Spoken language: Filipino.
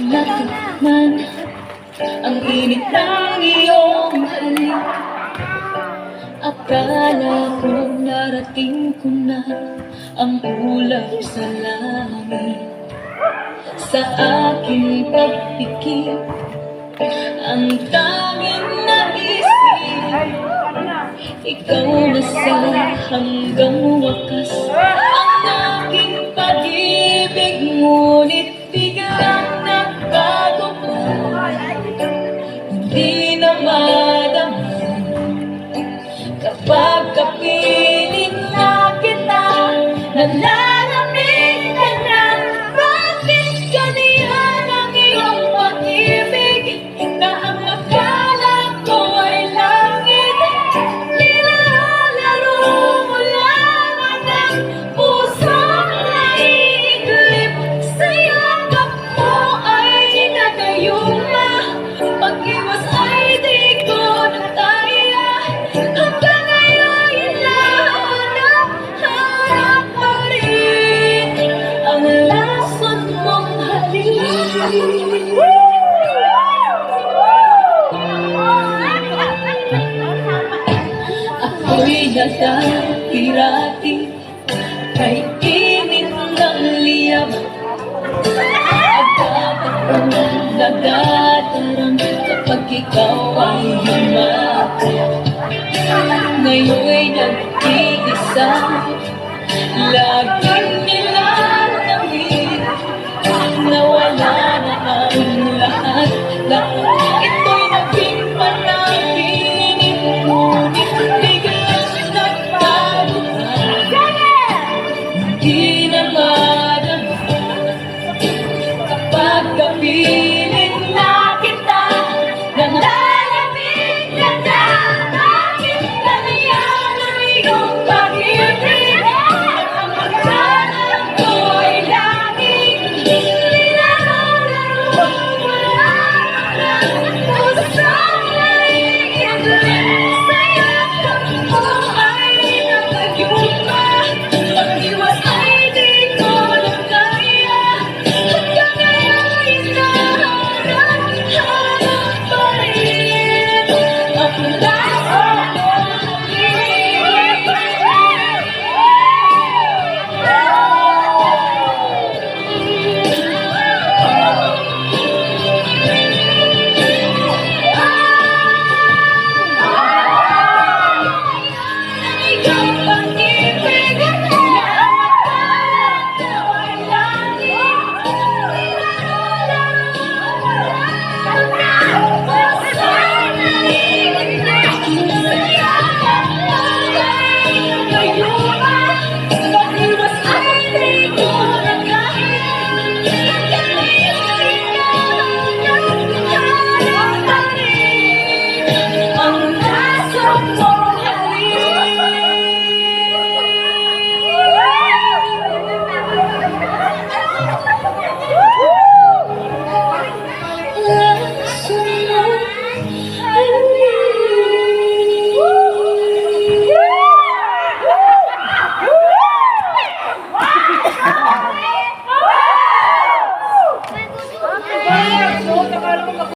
natikman ang init ng iyong halik. Akala ko narating ko na ang ulap sa langit. Sa aking pagpikit, ang tanging naisip, ikaw na sa hanggang wakas ang aking pag-ibig. Ngunit biglang nagbago ka, hindi na madama kapag kapiling na kita. Nalalamig ka na, bakit ganyan ang iyong pag-ibig? Na ang akala ko ay langit, nilalaro mo lamang ang pusong naiiglip. Sa yakap mo ay nagayuma, pag-iwas ay di ko na kaya. Hanggang ngayon hinahanap pa rin ang lason mong halik. Ako'y nagkapirati kay init ng liyab. Agad akong nagdadaram kapag ikaw ay humakap. Ngayon'y nag-iisa, laging nilalangit, nawala na ang lahat. Ito'y naging panaginip, ngunit biglang nagbago ka. Hindi na madama kapag kapiling na kita. Nalalamig ka na, bakit ganyan ang iyong pag-ibig? Ang akala ko ay langit, nilalaro mo lamang ang pusong naiiglip. Sa yakap mo ay nagayuma, pag-iwas ay di ko na kaya. Hanggang ngayon hinahanap pa rin ang lason mong halik.